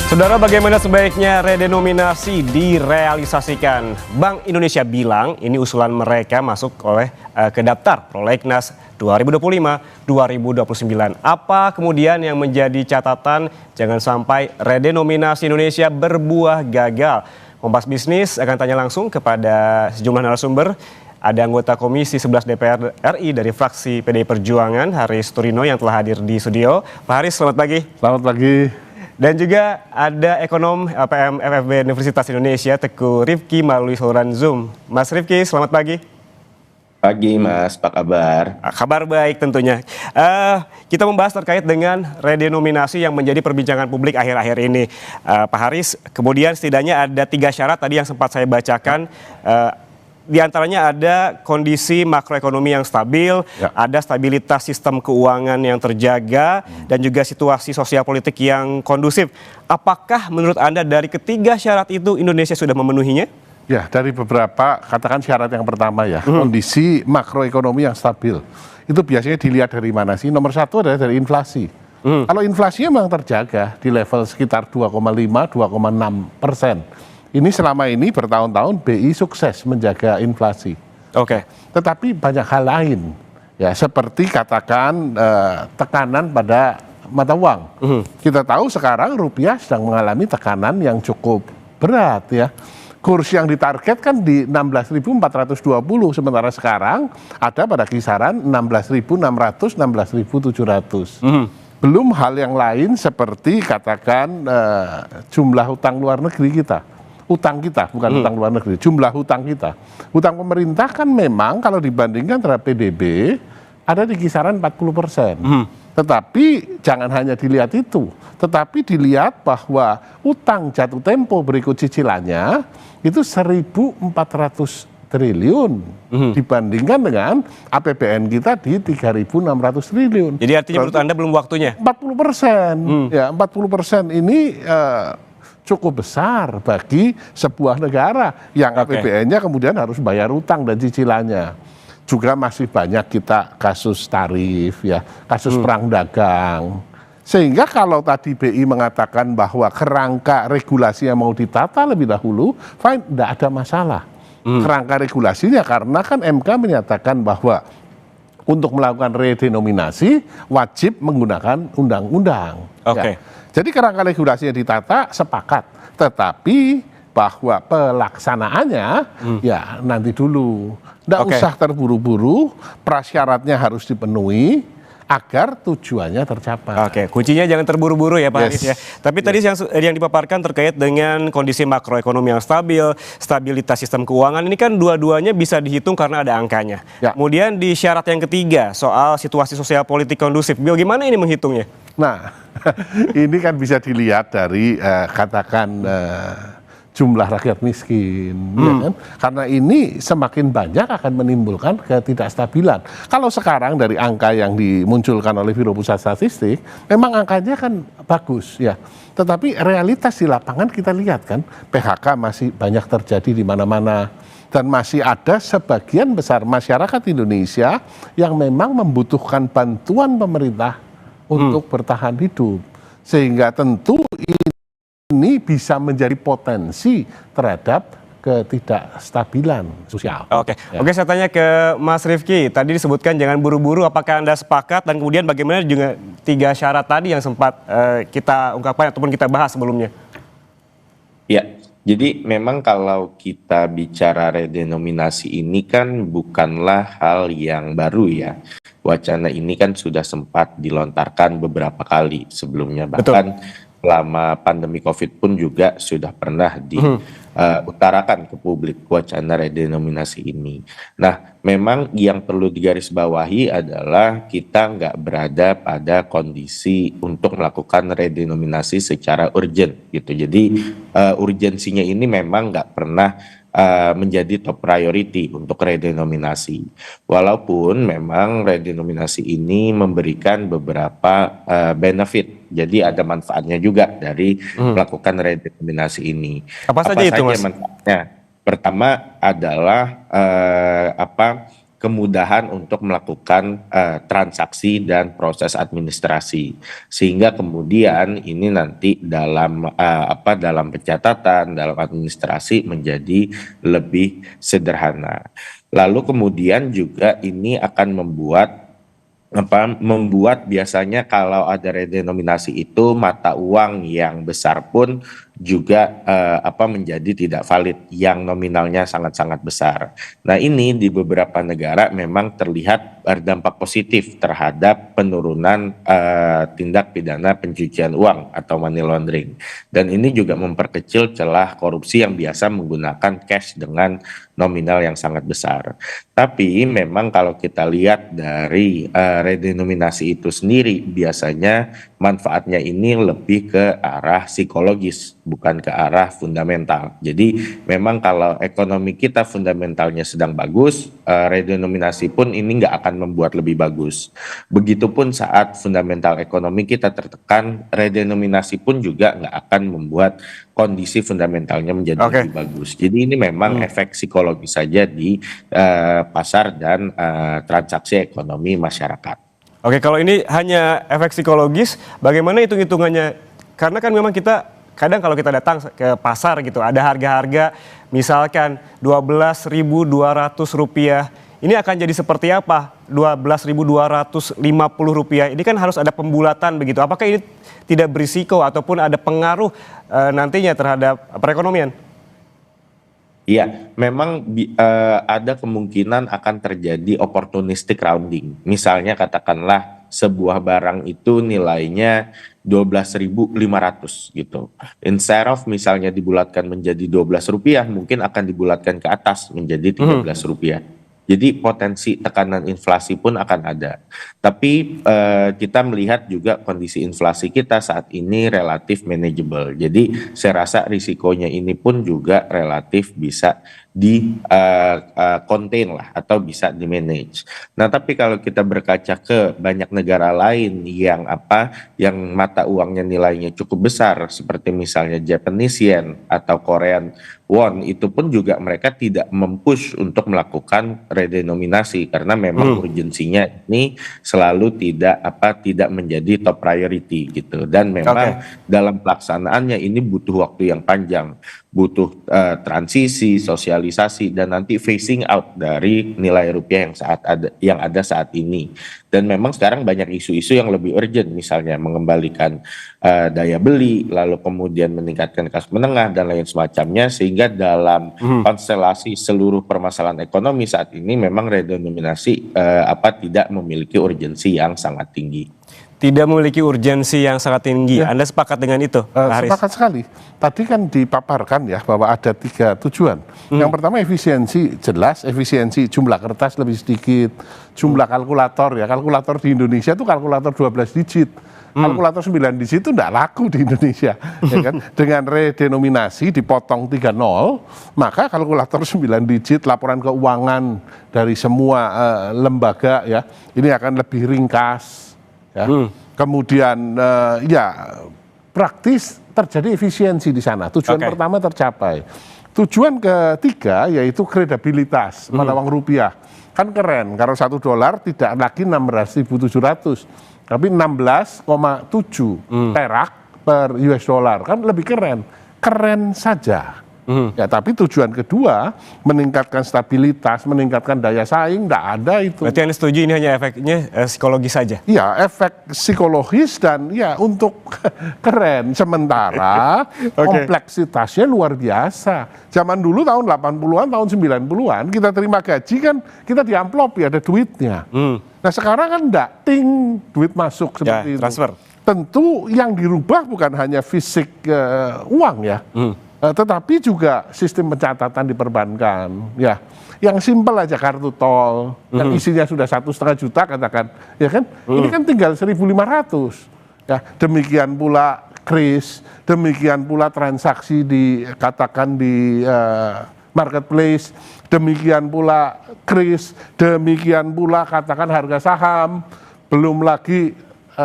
Saudara, bagaimana sebaiknya redenominasi direalisasikan? Bank Indonesia bilang ini usulan mereka masuk ke daftar Prolegnas 2025-2029. Apa kemudian yang menjadi catatan jangan sampai redenominasi Indonesia berbuah gagal? Kompas Bisnis akan tanya langsung kepada sejumlah narasumber. Ada anggota Komisi 11 DPR RI dari fraksi PDI Perjuangan, Haris Turino, yang telah hadir di studio. Pak Haris, selamat pagi. Selamat pagi. Dan juga ada ekonom LPM FFB Universitas Indonesia, Teguh Rifki, melalui saluran Zoom. Mas Rifki, selamat pagi. Pagi Mas, apa kabar? Kabar baik tentunya. Kita membahas terkait dengan redenominasi yang menjadi perbincangan publik akhir-akhir ini. Pak Haris, kemudian setidaknya ada 3 syarat tadi yang sempat saya bacakan. Di antaranya ada kondisi makroekonomi yang stabil, ada stabilitas sistem keuangan yang terjaga, dan juga situasi sosial politik yang kondusif. Apakah menurut Anda dari ketiga syarat itu Indonesia sudah memenuhinya? Ya, dari beberapa, katakan syarat yang pertama ya, kondisi makroekonomi yang stabil. Itu biasanya dilihat dari mana sih? Nomor 1 adalah dari inflasi. Kalau inflasinya memang terjaga di level sekitar 2,5-2,6%. Ini selama ini bertahun-tahun BI sukses menjaga inflasi. Oke. Tetapi banyak hal lain, ya seperti katakan tekanan pada mata uang. Kita tahu sekarang rupiah sedang mengalami tekanan yang cukup berat ya. Kurs yang ditargetkan di 16.420, sementara sekarang ada pada kisaran 16.600, 16.700. Belum hal yang lain seperti katakan jumlah utang luar negeri kita. Utang kita, bukan utang luar negeri, jumlah hutang kita. Hutang pemerintah kan memang kalau dibandingkan terhadap PDB ada di kisaran 40%. Tetapi jangan hanya dilihat itu, tetapi dilihat bahwa utang jatuh tempo berikut cicilannya itu 1.400 triliun dibandingkan dengan APBN kita di 3.600 triliun. Jadi artinya menurut Anda belum waktunya? 40%. Ya, 40% ini cukup besar bagi sebuah negara yang APBN-nya kemudian harus bayar utang dan cicilannya. Juga masih banyak kita kasus tarif, ya, kasus perang dagang. Sehingga kalau tadi BI mengatakan bahwa kerangka regulasi yang mau ditata lebih dahulu, fine, tidak ada masalah. Kerangka regulasinya karena kan MK menyatakan bahwa untuk melakukan redenominasi wajib menggunakan undang-undang. Ya. Jadi kerangka regulasinya ditata, sepakat. Tetapi bahwa pelaksanaannya ya nanti dulu. Tidak usah terburu-buru, prasyaratnya harus dipenuhi agar tujuannya tercapai. Kuncinya jangan terburu-buru ya Pak Haris ya. Tapi tadi yang dipaparkan terkait dengan kondisi makroekonomi yang stabil, stabilitas sistem keuangan, ini kan dua-duanya bisa dihitung karena ada angkanya. Kemudian di syarat yang ketiga soal situasi sosial politik kondusif, bagaimana ini menghitungnya? Nah, ini kan bisa dilihat dari katakan jumlah rakyat miskin, ya kan? Karena ini semakin banyak akan menimbulkan ketidakstabilan. Kalau sekarang dari angka yang dimunculkan oleh Biro Pusat Statistik, memang angkanya kan bagus ya. Tetapi realitas di lapangan kita lihat kan, PHK masih banyak terjadi di mana-mana. Dan masih ada sebagian besar masyarakat Indonesia yang memang membutuhkan bantuan pemerintah untuk bertahan hidup. Sehingga tentu ini bisa menjadi potensi terhadap ketidakstabilan sosial. Oke, saya tanya ke Mas Rifki. Tadi disebutkan jangan buru-buru. Apakah Anda sepakat dan kemudian bagaimana juga 3 syarat tadi yang sempat kita ungkapkan ataupun kita bahas sebelumnya? Ya, jadi memang kalau kita bicara redenominasi ini kan bukanlah hal yang baru ya. Wacana ini kan sudah sempat dilontarkan beberapa kali sebelumnya. Bahkan selama pandemi COVID pun juga sudah pernah diutarakan ke publik wacana redenominasi ini. Nah, memang yang perlu digarisbawahi adalah kita nggak berada pada kondisi untuk melakukan redenominasi secara urgent gitu. Jadi urgensinya ini memang nggak pernah menjadi top priority untuk redenominasi. Walaupun memang redenominasi ini memberikan beberapa benefit. Jadi ada manfaatnya juga dari melakukan redenominasi ini. Apa saja itu, Mas? Manfaatnya? Pertama adalah kemudahan untuk melakukan transaksi dan proses administrasi, sehingga kemudian ini nanti dalam pencatatan, dalam administrasi menjadi lebih sederhana. Lalu kemudian juga ini akan membuat biasanya kalau ada redenominasi itu mata uang yang besar pun juga menjadi tidak valid, yang nominalnya sangat-sangat besar. Nah, ini di beberapa negara memang terlihat berdampak positif terhadap penurunan tindak pidana pencucian uang atau money laundering. Dan ini juga memperkecil celah korupsi yang biasa menggunakan cash dengan nominal yang sangat besar. Tapi memang kalau kita lihat dari redenominasi itu sendiri, biasanya manfaatnya ini lebih ke arah psikologis, bukan ke arah fundamental. Jadi memang kalau ekonomi kita fundamentalnya sedang bagus, redenominasi pun ini nggak akan membuat lebih bagus. Begitupun saat fundamental ekonomi kita tertekan, redenominasi pun juga nggak akan membuat kondisi fundamentalnya menjadi lebih bagus. Jadi ini memang efek psikologis saja di pasar dan transaksi ekonomi masyarakat. Oke, kalau ini hanya efek psikologis, bagaimana hitung-hitungannya? Karena kan memang kita kadang kalau kita datang ke pasar gitu, ada harga-harga misalkan Rp12.200. Ini akan jadi seperti apa? Rp12.250. Ini kan harus ada pembulatan begitu. Apakah ini tidak berisiko ataupun ada pengaruh nantinya terhadap perekonomian? Iya, memang ada kemungkinan akan terjadi opportunistic rounding. Misalnya katakanlah sebuah barang itu nilainya 12.500 gitu. Instead of misalnya dibulatkan menjadi Rp12, mungkin akan dibulatkan ke atas menjadi Rp13. Jadi potensi tekanan inflasi pun akan ada. Tapi kita melihat juga kondisi inflasi kita saat ini relatif manageable. Jadi saya rasa risikonya ini pun juga relatif bisa di contain lah atau bisa di manage. Nah, tapi kalau kita berkaca ke banyak negara lain yang mata uangnya nilainya cukup besar seperti misalnya Japanese yen atau Korean won, itu pun juga mereka tidak mempush untuk melakukan redenominasi karena memang urgensinya ini selalu tidak menjadi top priority gitu, dan memang dalam pelaksanaannya ini butuh waktu yang panjang, butuh transisi, sosialisasi, dan nanti phasing out dari nilai rupiah yang ada saat ini. Dan memang sekarang banyak isu-isu yang lebih urgent, misalnya mengembalikan daya beli, lalu kemudian meningkatkan kelas menengah dan lain semacamnya, sehingga dalam konstelasi seluruh permasalahan ekonomi saat ini memang redenominasi tidak memiliki urgensi yang sangat tinggi. Tidak memiliki urgensi yang sangat tinggi. Ya. Anda sepakat dengan itu, Pak Haris? Sepakat sekali. Tadi kan dipaparkan ya bahwa ada 3 tujuan. Yang pertama efisiensi, jelas efisiensi, jumlah kertas lebih sedikit, jumlah kalkulator ya. Kalkulator di Indonesia itu kalkulator 12 digit. Kalkulator 9 digit itu enggak laku di Indonesia. Ya kan? Dengan redenominasi dipotong 3 nol, maka kalkulator 9 digit, laporan keuangan dari semua lembaga ya, ini akan lebih ringkas. Ya. Kemudian praktis terjadi efisiensi di sana. Tujuan pertama tercapai. Tujuan ketiga yaitu kredibilitas mata uang rupiah. Kan keren kalau $1 tidak lagi 16.700, tapi 16,7 perak per US dollar. Kan lebih keren. Keren saja. Ya, tapi tujuan kedua meningkatkan stabilitas, meningkatkan daya saing, tidak ada itu. Berarti Anda setuju ini hanya efeknya psikologis saja? Iya, efek psikologis dan ya untuk keren. Sementara kompleksitasnya luar biasa. Zaman dulu tahun 80-an, tahun 90-an kita terima gaji kan kita di amplop ya ada duitnya. Nah sekarang kan enggak, ting duit masuk seperti itu. Transfer. Tentu yang dirubah bukan hanya fisik uang ya. Tetapi juga sistem pencatatan di perbankan, ya, yang simpel aja kartu tol, yang isinya sudah 1,5 juta katakan, ya kan, ini kan tinggal 1.500, ya, demikian pula kris, demikian pula transaksi dikatakan di marketplace, demikian pula kris, demikian pula katakan harga saham, belum lagi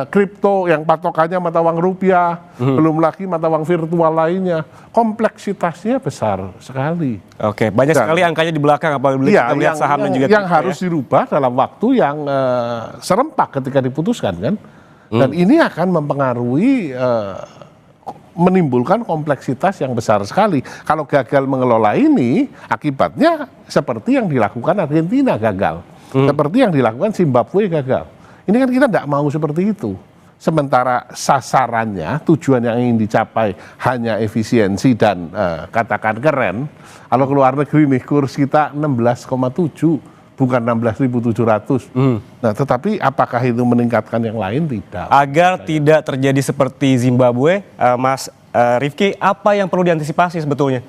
kripto yang patokannya mata uang rupiah, belum lagi mata uang virtual lainnya, kompleksitasnya besar sekali. Oke, banyak sekali angkanya di belakang apabila kita melihat saham dan juga yang kripto, harus dirubah dalam waktu yang serempak ketika diputuskan kan, dan ini akan mempengaruhi menimbulkan kompleksitas yang besar sekali. Kalau gagal mengelola ini, akibatnya seperti yang dilakukan Argentina gagal, seperti yang dilakukan Zimbabwe gagal. Ini kan kita tidak mau seperti itu. Sementara sasarannya, tujuan yang ingin dicapai hanya efisiensi dan katakan keren. Kalau keluar negeri nih, kurs kita 16,7, bukan 16.700. Nah, tetapi apakah itu meningkatkan yang lain? Tidak. agar tidak terjadi seperti Zimbabwe, Mas Rifki, apa yang perlu diantisipasi sebetulnya?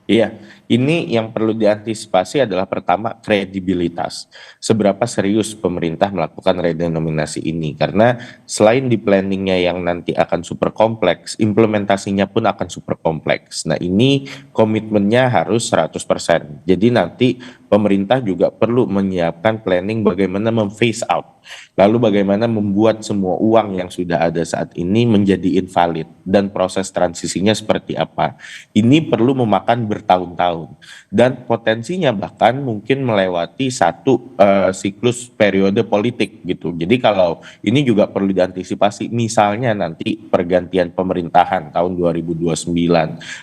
Iya, ini yang perlu diantisipasi adalah pertama kredibilitas. Seberapa serius pemerintah melakukan redenominasi ini? Karena selain di planningnya yang nanti akan super kompleks, implementasinya pun akan super kompleks. Nah, ini komitmennya harus 100%. Jadi nanti pemerintah juga perlu menyiapkan planning bagaimana memphase out. Lalu bagaimana membuat semua uang yang sudah ada saat ini menjadi invalid dan proses transisinya seperti apa. Ini perlu memakan bertahun-tahun dan potensinya bahkan mungkin melewati satu siklus periode politik gitu. Jadi kalau ini juga perlu diantisipasi, misalnya nanti pergantian pemerintahan tahun 2029,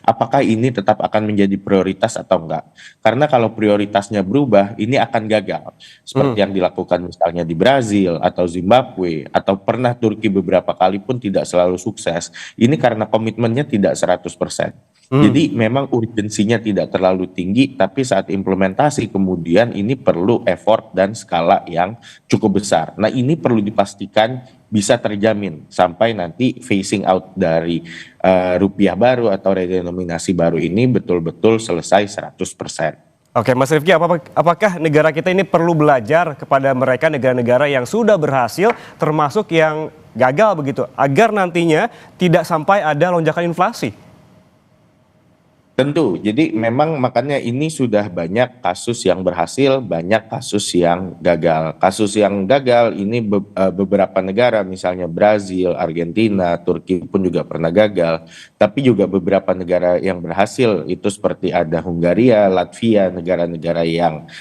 apakah ini tetap akan menjadi prioritas atau enggak? Karena kalau prioritasnya berubah, ini akan gagal. Seperti yang dilakukan misalnya di Brazil atau Zimbabwe, atau pernah Turki beberapa kali pun tidak selalu sukses. Ini karena komitmennya tidak 100%. Jadi memang urgensinya tidak terlalu tinggi, tapi saat implementasi kemudian ini perlu effort dan skala yang cukup besar. Nah, ini perlu dipastikan bisa terjamin sampai nanti phasing out dari rupiah baru atau redenominasi baru ini betul-betul selesai 100%. Oke, Mas Rifki, apakah negara kita ini perlu belajar kepada mereka negara-negara yang sudah berhasil, termasuk yang gagal begitu, agar nantinya tidak sampai ada lonjakan inflasi? Tentu, jadi memang makanya ini sudah banyak kasus yang berhasil, banyak kasus yang gagal. Kasus yang gagal ini beberapa negara, misalnya Brazil, Argentina, Turki pun juga pernah gagal. Tapi juga beberapa negara yang berhasil itu seperti ada Hungaria, Latvia, negara-negara yang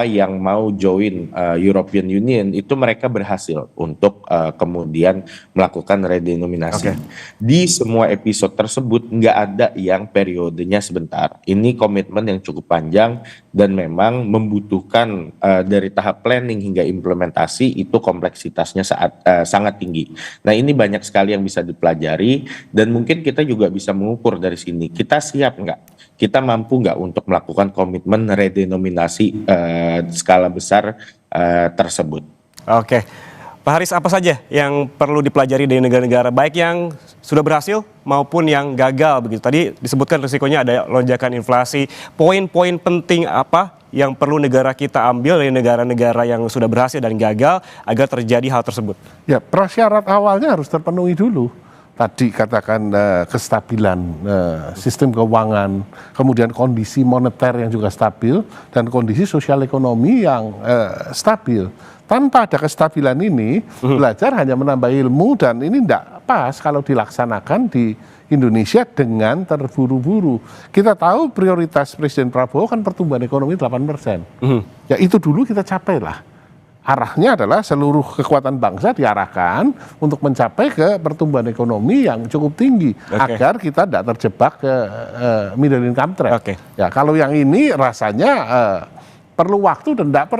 yang mau join European Union, itu mereka berhasil untuk kemudian melakukan redenominasi. Di semua episode tersebut nggak ada yang periodenya sebentar. Ini komitmen yang cukup panjang dan memang membutuhkan dari tahap planning hingga implementasi itu kompleksitasnya sangat tinggi. Nah, ini banyak sekali yang bisa dipelajari dan mungkin kita juga bisa mengukur dari sini. Kita siap nggak? Kita mampu nggak untuk melakukan komitmen redenominasi skala besar tersebut? Oke, Pak Haris, apa saja yang perlu dipelajari dari negara-negara baik yang sudah berhasil maupun yang gagal begitu? Tadi disebutkan risikonya ada lonjakan inflasi. Poin-poin penting apa yang perlu negara kita ambil dari negara-negara yang sudah berhasil dan gagal agar terjadi hal tersebut? Ya, prasyarat awalnya harus terpenuhi dulu. Tadi katakan kestabilan sistem keuangan, kemudian kondisi moneter yang juga stabil, dan kondisi sosial ekonomi yang stabil. Tanpa ada kestabilan ini, belajar hanya menambah ilmu, dan ini tidak pas kalau dilaksanakan di Indonesia dengan terburu-buru. Kita tahu prioritas Presiden Prabowo kan pertumbuhan ekonomi 8%. Ya itu dulu kita capai lah. Arahnya adalah seluruh kekuatan bangsa diarahkan untuk mencapai ke pertumbuhan ekonomi yang cukup tinggi agar kita tidak terjebak ke middle income trap. Ya, kalau yang ini rasanya perlu waktu dan tidak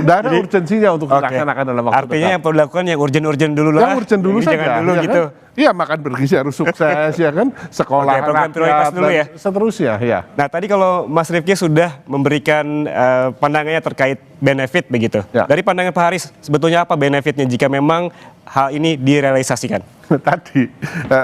ada urgensinya untuk dilaksanakan dalam waktu Artinya yang perlu dilakukan yang urgen-urgen dulu lah. Yang urgen dulu saja. Jangan dulu ya gitu. Kan? Iya, makan bergizi harus sukses ya kan, sekolah prioritas dulu ya. Seterusnya ya. Nah, tadi kalau Mas Rifki sudah memberikan pandangannya terkait benefit begitu. Ya. Dari pandangan Pak Haris, sebetulnya apa benefitnya jika memang hal ini direalisasikan? Tadi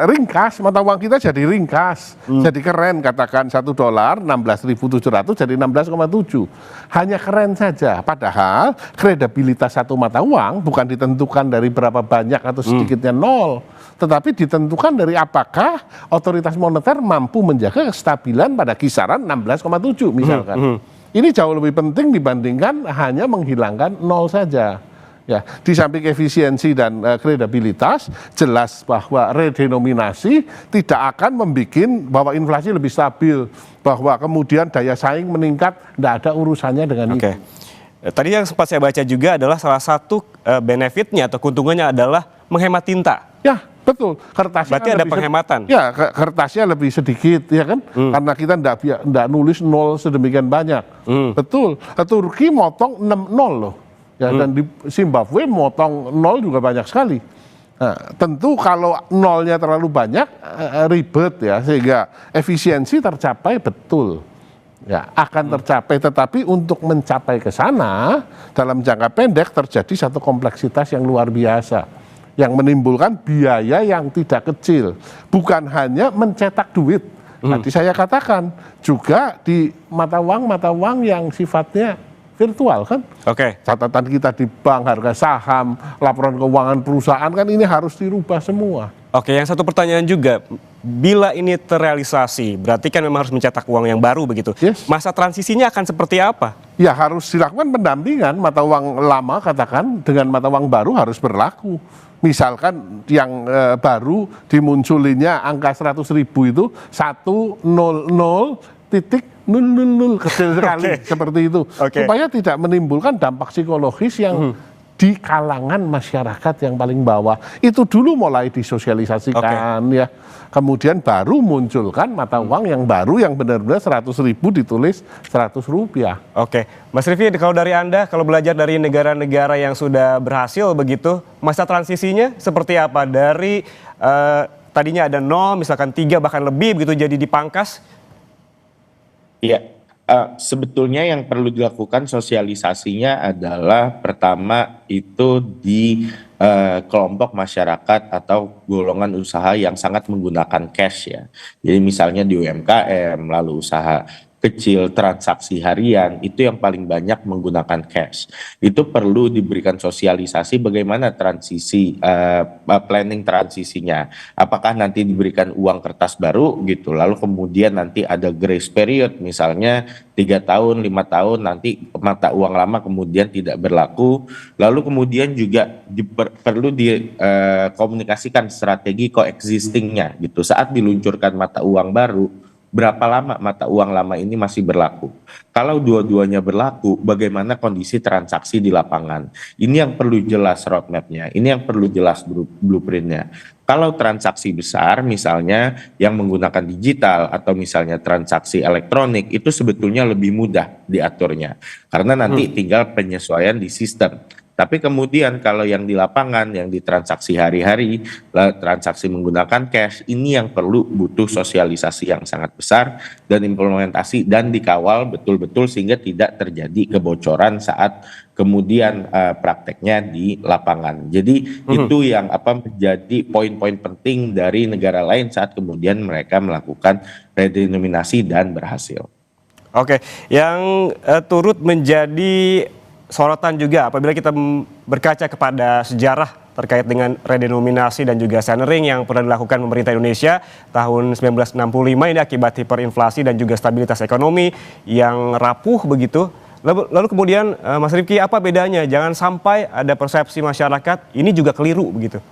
ringkas, mata uang kita jadi ringkas, jadi keren, katakan $1 16.700 jadi 16,7. Hanya keren saja, padahal kredibilitas satu mata uang bukan ditentukan dari berapa banyak atau sedikitnya nol, tetapi ditentukan dari apakah otoritas moneter mampu menjaga kestabilan pada kisaran 16,7 misalkan. Ini jauh lebih penting dibandingkan hanya menghilangkan nol saja. Ya, di samping efisiensi dan kredibilitas, jelas bahwa redenominasi tidak akan membuat bahwa inflasi lebih stabil, bahwa kemudian daya saing meningkat, tidak ada urusannya dengan itu. Tadi yang sempat saya baca juga adalah salah satu benefitnya atau keuntungannya adalah menghemat tinta. Ya, betul. Kertasnya Berarti kan ada lebih penghematan. Ya, kertasnya lebih sedikit, ya kan? Karena kita tidak nulis nol sedemikian banyak. Betul. Turki motong 6 nol loh. Ya, dan di Zimbabwe motong nol juga banyak sekali. Nah, tentu kalau nolnya terlalu banyak ribet ya, sehingga efisiensi tercapai betul. Ya, akan tercapai, tetapi untuk mencapai ke sana dalam jangka pendek terjadi satu kompleksitas yang luar biasa yang menimbulkan biaya yang tidak kecil. Bukan hanya mencetak duit. Tadi saya katakan juga di mata uang yang sifatnya virtual kan. Catatan kita di bank, harga saham, laporan keuangan perusahaan kan ini harus dirubah semua. Yang satu pertanyaan juga, bila ini terrealisasi, berarti kan memang harus mencetak uang yang baru begitu. Yes. Masa transisinya akan seperti apa? Ya harus dilakukan pendampingan, mata uang lama katakan dengan mata uang baru harus berlaku. Misalkan yang baru dimunculinya angka 100.000 itu 100.000 kecil sekali seperti itu. Supaya tidak menimbulkan dampak psikologis yang di kalangan masyarakat yang paling bawah. Itu dulu mulai disosialisasikan ya. Kemudian baru munculkan mata uang yang baru yang benar-benar 100.000 ditulis 100 rupiah. Mas Rify, kalau dari Anda, kalau belajar dari negara-negara yang sudah berhasil begitu, masa transisinya seperti apa? Dari tadinya ada 0, misalkan 3 bahkan lebih begitu jadi dipangkas? Iya, sebetulnya yang perlu dilakukan sosialisasinya adalah pertama itu di kelompok masyarakat atau golongan usaha yang sangat menggunakan cash ya. Jadi misalnya di UMKM, lalu usaha kecil, transaksi harian, itu yang paling banyak menggunakan cash. Itu perlu diberikan sosialisasi bagaimana transisi, planning transisinya. Apakah nanti diberikan uang kertas baru gitu, lalu kemudian nanti ada grace period, misalnya 3 tahun, 5 tahun, nanti mata uang lama kemudian tidak berlaku. Lalu kemudian juga perlu dikomunikasikan strategi coexistingnya gitu. Saat diluncurkan mata uang baru, berapa lama mata uang lama ini masih berlaku? Kalau dua-duanya berlaku, bagaimana kondisi transaksi di lapangan? Ini yang perlu jelas roadmap-nya, ini yang perlu jelas blueprint-nya. Kalau transaksi besar misalnya yang menggunakan digital atau misalnya transaksi elektronik, itu sebetulnya lebih mudah diaturnya. Karena nanti tinggal penyesuaian di sistem. Tapi kemudian kalau yang di lapangan, yang di transaksi hari-hari, transaksi menggunakan cash, ini yang perlu butuh sosialisasi yang sangat besar dan implementasi dan dikawal betul-betul sehingga tidak terjadi kebocoran saat kemudian prakteknya di lapangan. Jadi itu yang menjadi poin-poin penting dari negara lain saat kemudian mereka melakukan redenominasi dan berhasil. Yang turut menjadi sorotan juga apabila kita berkaca kepada sejarah terkait dengan redenominasi dan juga centering yang pernah dilakukan pemerintah Indonesia tahun 1965 ini akibat hiperinflasi dan juga stabilitas ekonomi yang rapuh begitu. Lalu kemudian Mas Rifky, apa bedanya? Jangan sampai ada persepsi masyarakat ini juga keliru begitu.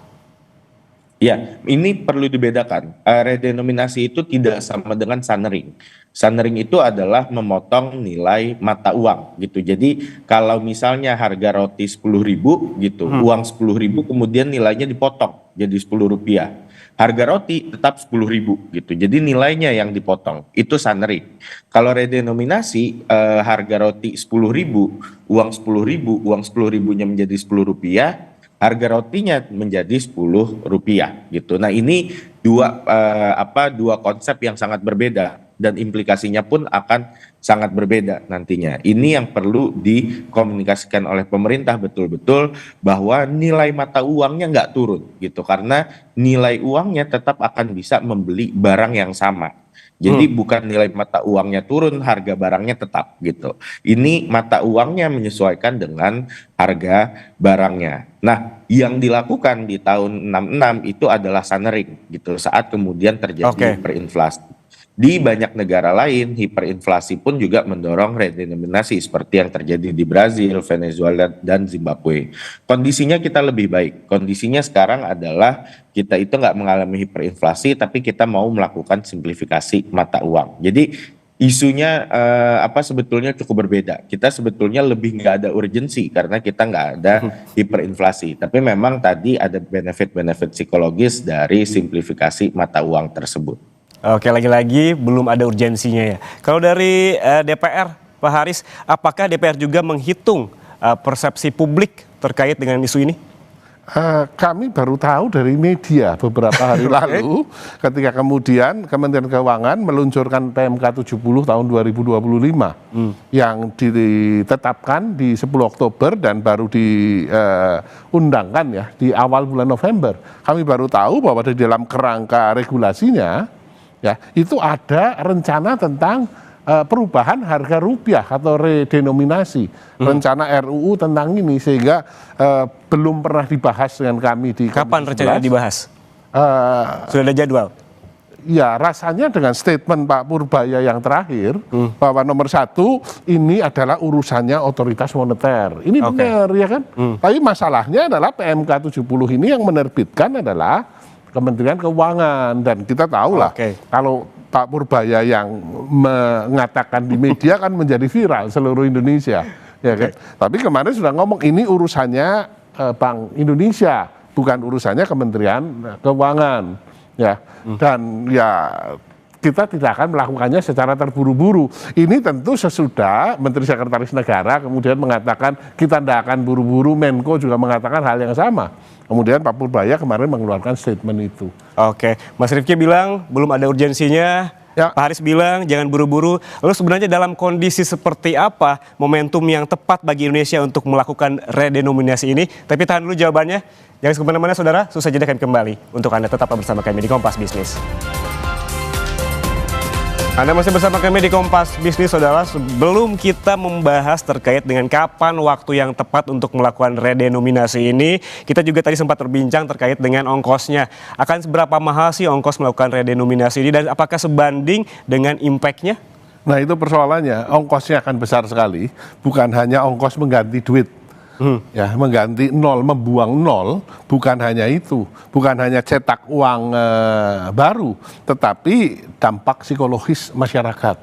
Ya, ini perlu dibedakan. Redenominasi itu tidak sama dengan sunering. Sunering itu adalah memotong nilai mata uang gitu. Jadi kalau misalnya harga roti 10.000 gitu, uang 10.000 kemudian nilainya dipotong jadi 10 rupiah. Harga roti tetap 10.000 gitu. Jadi nilainya yang dipotong. Itu sunering. Kalau redenominasi harga roti 10.000, uang 10.000, uang 10.000-nya menjadi 10 rupiah. Harga rotinya menjadi 10 rupiah gitu. Nah ini dua konsep yang sangat berbeda dan implikasinya pun akan sangat berbeda nantinya. Ini yang perlu dikomunikasikan oleh pemerintah betul-betul bahwa nilai mata uangnya nggak turun gitu karena nilai uangnya tetap akan bisa membeli barang yang sama. Jadi bukan nilai mata uangnya turun, harga barangnya tetap gitu. Ini mata uangnya menyesuaikan dengan harga barangnya. Nah, yang dilakukan di tahun 66 itu adalah sunering gitu saat kemudian terjadi hiperinflasi. Di banyak negara lain, hiperinflasi pun juga mendorong redenominasi seperti yang terjadi di Brazil, Venezuela, dan Zimbabwe. Kondisinya kita lebih baik. Kondisinya sekarang adalah kita itu nggak mengalami hiperinflasi, tapi kita mau melakukan simplifikasi mata uang. Jadi isunya sebetulnya cukup berbeda. Kita sebetulnya lebih nggak ada urgensi karena kita nggak ada hiperinflasi. Tapi memang tadi ada benefit-benefit psikologis dari simplifikasi mata uang tersebut. Oke, lagi-lagi belum ada urgensinya ya. Kalau dari DPR, Pak Haris, apakah DPR juga menghitung persepsi publik terkait dengan isu ini? Kami baru tahu dari media beberapa hari lalu ketika kemudian Kementerian Keuangan meluncurkan PMK 70 tahun 2025 yang ditetapkan di 10 Oktober dan baru diundangkan ya di awal bulan November. Kami baru tahu bahwa di dalam kerangka regulasinya ya itu ada rencana tentang perubahan harga rupiah atau redenominasi, rencana RUU tentang ini sehingga belum pernah dibahas dengan kami di Kapan rencananya dibahas? Sudah ada jadwal? Ya rasanya dengan statement Pak Purbaya yang terakhir bahwa nomor 1 ini adalah urusannya otoritas moneter. Ini benar ya kan? Tapi masalahnya adalah PMK 70 ini yang menerbitkan adalah Kementerian Keuangan dan kita tahu lah kalau Pak Purbaya yang mengatakan di media kan menjadi viral seluruh Indonesia, ya kan? Tapi kemarin sudah ngomong ini urusannya Bank Indonesia, bukan urusannya Kementerian Keuangan, ya. Dan ya kita tidak akan melakukannya secara terburu-buru. Ini tentu sesudah Menteri Sekretaris Negara kemudian mengatakan kita tidak akan buru-buru, Menko juga mengatakan hal yang sama. Kemudian Pak Purbaya kemarin mengeluarkan statement itu. Oke, Mas Rifki bilang belum ada urgensinya, ya. Pak Haris bilang jangan buru-buru. Lalu sebenarnya dalam kondisi seperti apa momentum yang tepat bagi Indonesia untuk melakukan redenominasi ini? Tapi tahan dulu jawabannya. Jangan kemana-mana saudara, susah jeda akan kembali. Untuk Anda tetap bersama kami di Kompas Bisnis. Anda masih bersama kami di Kompas Bisnis, saudara. Sebelum kita membahas terkait dengan kapan waktu yang tepat untuk melakukan redenominasi ini, kita juga tadi sempat berbincang terkait dengan ongkosnya. Akan seberapa mahal sih ongkos melakukan redenominasi ini dan apakah sebanding dengan impact-nya? Nah itu persoalannya, ongkosnya akan besar sekali. Bukan hanya ongkos mengganti duit. Ya, mengganti nol, membuang nol, bukan hanya itu, bukan hanya cetak uang baru, tetapi dampak psikologis masyarakat.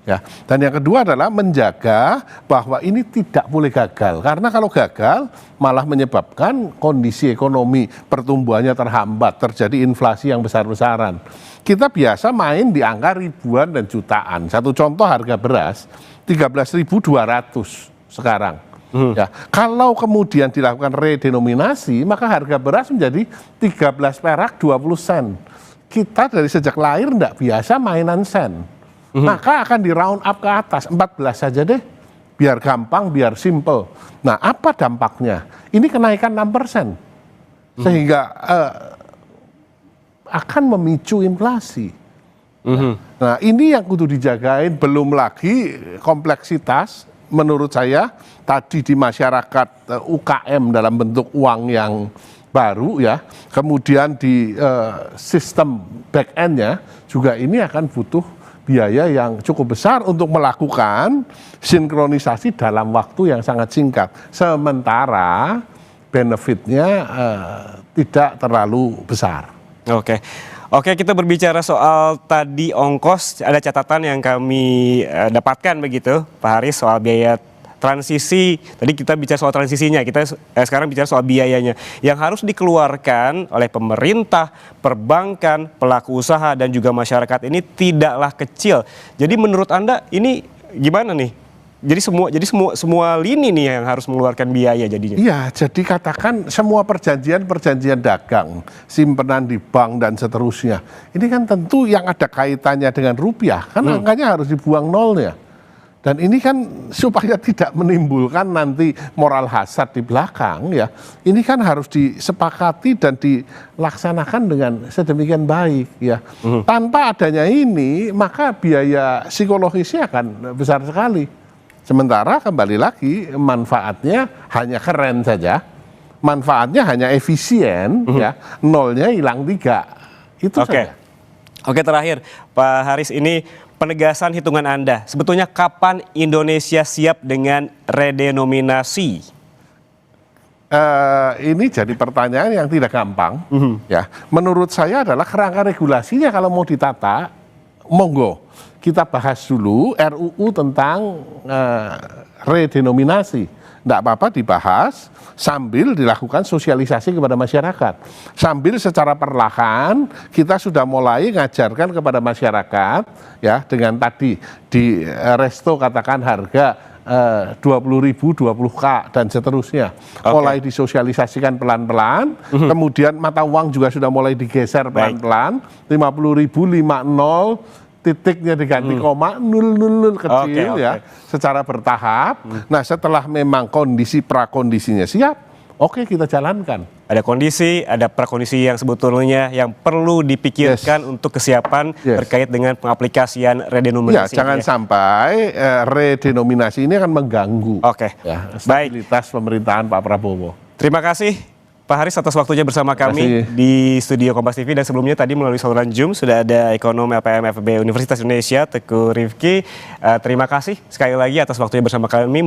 Ya, dan yang kedua adalah menjaga bahwa ini tidak boleh gagal, karena kalau gagal malah menyebabkan kondisi ekonomi pertumbuhannya terhambat, terjadi inflasi yang besar-besaran. Kita biasa main di angka ribuan dan jutaan. Satu contoh harga beras 13.200 sekarang. Ya, kalau kemudian dilakukan redenominasi, maka harga beras menjadi 13 perak 20 sen. Kita dari sejak lahir tidak biasa mainan sen. Maka akan di round up ke atas, 14 saja deh. Biar gampang, biar simple. Nah, apa dampaknya? Ini kenaikan 6%. Sehingga akan memicu inflasi. Nah, ini yang kudu dijagain, belum lagi kompleksitas. Menurut saya tadi di masyarakat UKM dalam bentuk uang yang baru ya, kemudian di sistem back end-nya juga ini akan butuh biaya yang cukup besar untuk melakukan sinkronisasi dalam waktu yang sangat singkat. Sementara benefitnya tidak terlalu besar. Oke, kita berbicara soal tadi ongkos, ada catatan yang kami dapatkan begitu, Pak Haris, soal biaya transisi. Tadi kita bicara soal transisinya, kita sekarang bicara soal biayanya. Yang harus dikeluarkan oleh pemerintah, perbankan, pelaku usaha, dan juga masyarakat ini tidaklah kecil. Jadi menurut Anda ini gimana nih? Jadi semua lini nih yang harus mengeluarkan biaya jadinya. Iya, jadi katakan semua perjanjian dagang, simpanan di bank dan seterusnya. Ini kan tentu yang ada kaitannya dengan rupiah, kan angkanya harus dibuang nolnya. Dan ini kan supaya tidak menimbulkan nanti moral hazard di belakang ya. Ini kan harus disepakati dan dilaksanakan dengan sedemikian baik ya. Tanpa adanya ini, maka biaya psikologisnya akan besar sekali. Sementara kembali lagi manfaatnya hanya keren saja, manfaatnya hanya efisien, ya nolnya hilang 3, itu saja. Oke, terakhir Pak Haris, ini penegasan hitungan Anda. Sebetulnya kapan Indonesia siap dengan redenominasi? Ini jadi pertanyaan yang tidak gampang. Ya, menurut saya adalah kerangka regulasinya kalau mau ditata, monggo kita bahas dulu RUU tentang redenominasi. Tidak apa-apa dibahas sambil dilakukan sosialisasi kepada masyarakat. Sambil secara perlahan kita sudah mulai ngajarkan kepada masyarakat, ya, dengan tadi di resto katakan harga 20.000, 20K dan seterusnya. Mulai disosialisasikan pelan-pelan, kemudian mata uang juga sudah mulai digeser pelan-pelan, 50.000, 50, titiknya diganti koma, 000 kecil, ya, secara bertahap. Nah, setelah memang kondisi prakondisinya siap, oke, kita jalankan. Ada kondisi, ada prakondisi yang sebetulnya yang perlu dipikirkan untuk kesiapan terkait dengan pengaplikasian redenominasi. Ya, jangan sampai redenominasi ini akan mengganggu stabilitas pemerintahan Pak Prabowo. Terima kasih Pak Haris atas waktunya bersama kami di studio Kompas TV, dan sebelumnya tadi melalui saluran Zoom sudah ada ekonom LPM FEB Universitas Indonesia Teguh Rifki. Terima kasih sekali lagi atas waktunya bersama kami